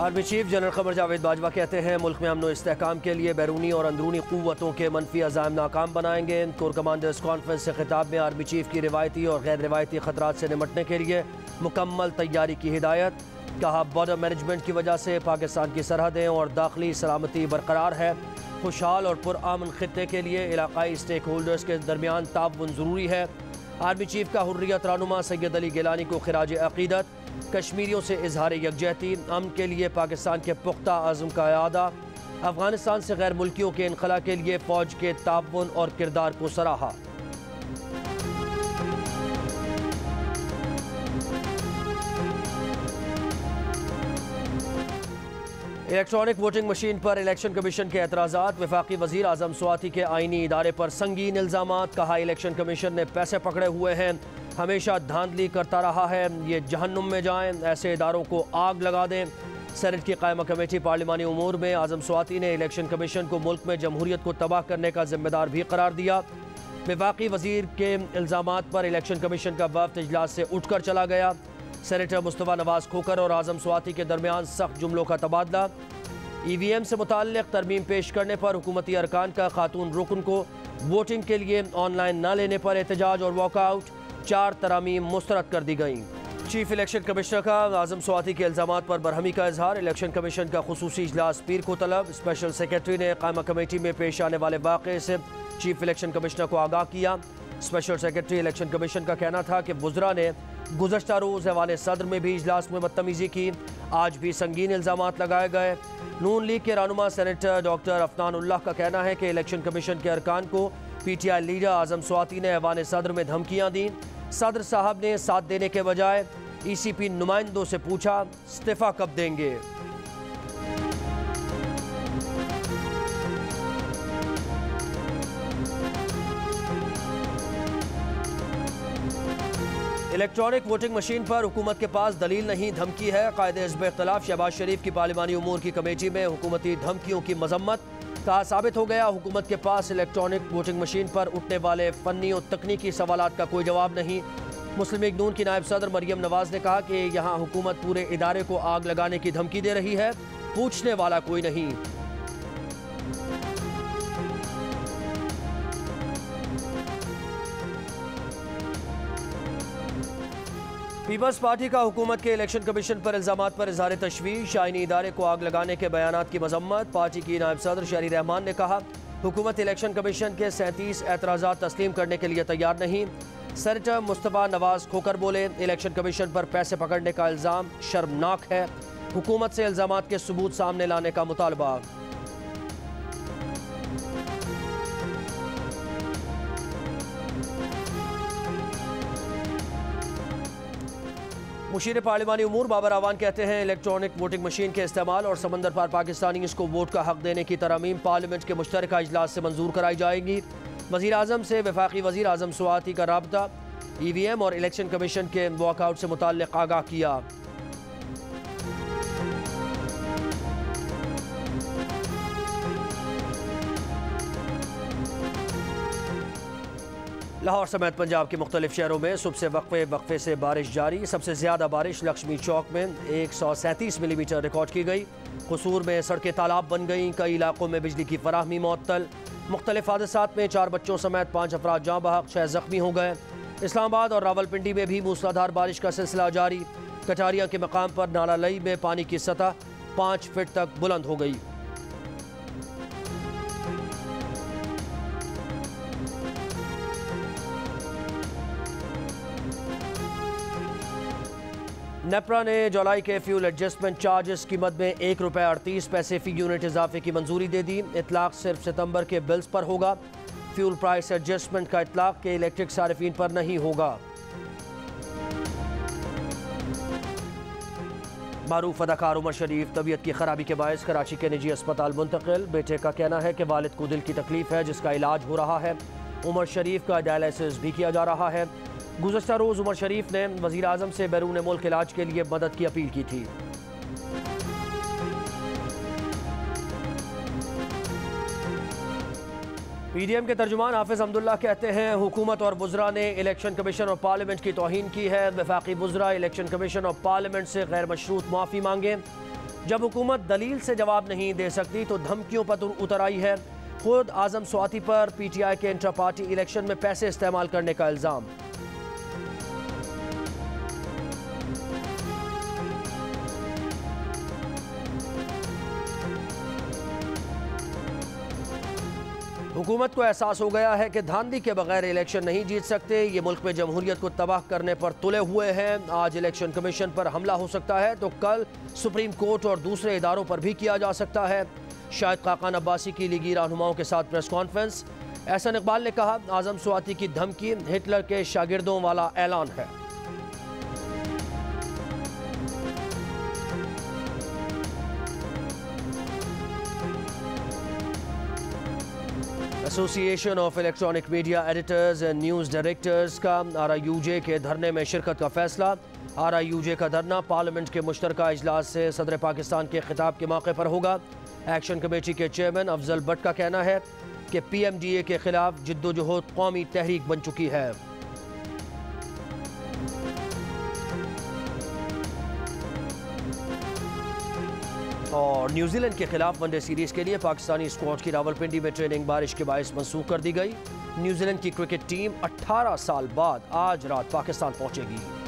Army chief general Qamar Javed Bajwa कहते हैं मुल्क में अमन व इस्तेहकाम के लिए बैरूनी और अंदरूनी क़ुव्वतों के मनफी अज़ाम नाकाम बनाएंगे। कोर कमांडर्स कॉन्फ्रेंस से खिताब में आर्मी चीफ की रिवायती और गैर रिवायती ख़तरात से निपटने के लिए मुकम्मल तैयारी की हिदायत। कहा बॉर्डर मैनेजमेंट की वजह से पाकिस्तान की सरहदें और दाखिली सलामती बरकरार है। खुशहाल और पुरअमन खित्ते के लिए इलाकाई स्टेक होल्डर्स के दरमियान ताउन ज़रूरी है। आर्मी चीफ का हुर्रियत रहनुमा सैयद अली गिलानी को खिराज अक़ीदत। कश्मीरियों से इजहार यकजहती, अमन के लिए पाकिस्तान के पुख्ता आज़म का इरादा। अफगानिस्तान से गैर मुल्कियों के इनखला के लिए फ़ौज के ताउन और किरदार को सराहा। इलेक्ट्रॉनिक वोटिंग मशीन पर इलेक्शन कमीशन के एतराज़ात। वफाकी वज़ीर आज़म स्वाति के आइनी इदारे पर संगीन इल्ज़ामात। कहा इलेक्शन कमीशन ने पैसे पकड़े हुए हैं, हमेशा धांधली करता रहा है, ये जहन्नुम में जाएं, ऐसे इदारों को आग लगा दें। सेनेट की कायमा कमेटी पार्लिमानी उमूर में आज़म स्वाति ने इलेक्शन कमीशन को मुल्क में जमहूरियत को तबाह करने का जिम्मेदार भी करार दिया। वफाकी वज़ीर के इल्ज़ामात पर इलेक्शन कमीशन का वफ़द इजलास से उठ कर चला गया। सेनेटर मुस्तफ़ा नवाज़ खोकर और आज़म स्वाति के दरमियान सख्त जुमलों का तबादला। EVM से मुताल्लिक़ तरमीम पेश करने पर हुकूमती अरकान का खातून रुकन को वोटिंग के लिए ऑनलाइन न लेने पर एहतजाज और वॉकआउट। 4 तरामीम मुस्तरद कर दी गई। चीफ इलेक्शन कमिश्नर का आज़म स्वाति के इल्ज़ामात पर बरहमी का इजहार। इलेक्शन कमीशन का खुसूसी इजलास पीर को तलब। स्पेशल सेक्रेटरी ने कायमा कमेटी में पेश आने वाले वाक़े से चीफ इलेक्शन कमिश्नर को आगाह किया। स्पेशल सेक्रेटरी इलेक्शन कमीशन का कहना था कि वुज़रा ने गुज़श्ता रोज़ हवाले सदर में भी इजलास में बदतमीज़ी की। आज भी संगीन इल्ज़ामात लगाए गए। नून लीग के रहनुमा सेनेटर डॉक्टर अफनानुल्लाह का कहना है कि इलेक्शन कमीशन के अरकान को PTI लीडर आज़म स्वाति ने ऐवान सदर में धमकियाँ दी। सदर साहब ने साथ देने के बजाय ECP नुमाइंदों से पूछा इस्तीफ़ा कब देंगे। इलेक्ट्रॉनिक वोटिंग मशीन पर हुकूमत के पास दलील नहीं, धमकी है। कायदे हिज़्ब इख्तिलाफ शहबाज शरीफ की पार्लिमानी उमूर की कमेटी में हुकूमती धमकियों की मजम्मत। कहा साबित हो गया हुकूमत के पास इलेक्ट्रॉनिक वोटिंग मशीन पर उठने वाले फ़नी और तकनीकी सवालात का कोई जवाब नहीं। मुस्लिम लीग नून की नायब सदर मरियम नवाज़ ने कहा कि यहाँ हुकूमत पूरे इदारे को आग लगाने की धमकी दे रही है, पूछने वाला कोई नहीं। पीपल्स पार्टी का हुकूमत के इलेक्शन कमीशन पर इल्ज़ामात पर इज़हार तशवीश। आईनी इदारे को आग लगाने के बयानात की मजम्मत। पार्टी की नायब सदर शहरी रहमान ने कहा हुकूमत इलेक्शन कमीशन के 37 एतराज़ात तस्लीम करने के लिए तैयार नहीं। सेनेटर मुस्तफ़ा नवाज़ खोकर बोले इलेक्शन कमीशन पर पैसे पकड़ने का इल्ज़ाम शर्मनाक है। हुकूमत से इल्ज़ामात के सबूत सामने लाने का मुतालबा। मुशीर पार्लिमानी उमूर बाबर आवान कहते हैं इलेक्ट्रॉनिक वोटिंग मशीन के इस्तेमाल और समंदर पार पाकिस्तानी को वोट का हक देने की तरमीम पार्लियामेंट के मुश्तरका इजलास से मंजूर कराई जाएगी। वज़ीर आज़म से वफाकी वज़ीर आज़म स्वाति का राब्ता। EVM और इलेक्शन कमीशन के वॉकआउट से मुताल्लिक़ आगाह किया। लाहौर समेत पंजाब के मुख्तलिफ शहरों में सुबह से वक्फे से बारिश जारी। सबसे ज़्यादा बारिश लक्ष्मी चौक में 137 मिलीमीटर रिकॉर्ड की गई। कसूर में सड़कें तालाब बन गईं। कई इलाकों में बिजली की फराहमी मुअत्तल। मुख्तलिफ हादसात में 4 बच्चों समेत 5 अफराद जाँ बहक, 6 ज़ख्मी हो गए। इस्लामाबाद और रावलपिंडी में भी मूसलाधार बारिश का सिलसिला जारी। कटारिया के मकाम पर नाला लई में पानी की सतह 5 फीट तक बुलंद हो गई। नेपरा ने जुलाई के फ्यूल एडजस्टमेंट चार्जेस कीमत में ₹1.38 फ़ी यूनिट इजाफे की मंजूरी दे दी। इतलाक सिर्फ सितंबर के बिल्स पर होगा। फ्यूल प्राइस एडजस्टमेंट का इतलाक के इलेक्ट्रिक सारिफीन पर नहीं होगा। मारूफ अदाकार उमर शरीफ तबीयत की खराबी के बायस कराची के निजी अस्पताल मुंतकिल। बेटे का कहना है कि वालिद को दिल की तकलीफ है जिसका इलाज हो रहा है। उमर शरीफ का डायलिसिस भी किया जा रहा है। गुज़श्ता रोज़ उमर शरीफ ने वज़ीर आज़म से बैरून मुल्क इलाज के लिए मदद की अपील की थी। PDM के तर्जुमान हाफिज अब्दुल्ला कहते हैं हुकूमत और वुज़रा ने इलेक्शन कमीशन और पार्लियामेंट की तौहीन की है। वफाकी वुज़रा इलेक्शन कमीशन और पार्लियामेंट से गैर मशरूत माफ़ी मांगे। जब हुकूमत दलील से जवाब नहीं दे सकती तो धमकियों पर उतर आई है। खुद आजम स्वाति पर पीटीआई के इंटर पार्टी इलेक्शन में पैसे इस्तेमाल करने का इल्जाम। हुकूमत को एहसास हो गया है कि धांधली के बगैर इलेक्शन नहीं जीत सकते। ये मुल्क में जमहूरियत को तबाह करने पर तुले हुए हैं। आज इलेक्शन कमीशन पर हमला हो सकता है तो कल सुप्रीम कोर्ट और दूसरे इदारों पर भी किया जा सकता है। शाहिद खाकान अब्बासी की लीगी रहनुमाओं के साथ प्रेस कॉन्फ्रेंस। एहसन इकबाल ने कहा, आजम स्वाति की धमकी हिटलर के शागिर्दों वाला ऐलान है। Association of electronic media editors and news directors का RIUJ के धरने में शिरकत का फैसला। RIUJ का धरना पार्लियामेंट के मुश्तरका इजलास से सदर पाकिस्तान के खिताब के मौके पर होगा। एक्शन कमेटी के चेयरमैन अफजल भट्ट का कहना है कि PMDA के खिलाफ जिद्दोजहद कौमी तहरीक बन चुकी है। और न्यूजीलैंड के खिलाफ वनडे सीरीज के लिए पाकिस्तानी स्क्वाड की रावलपिंडी में ट्रेनिंग बारिश के बायस मंसूख कर दी गई। न्यूजीलैंड की क्रिकेट टीम 18 साल बाद आज रात पाकिस्तान पहुंचेगी।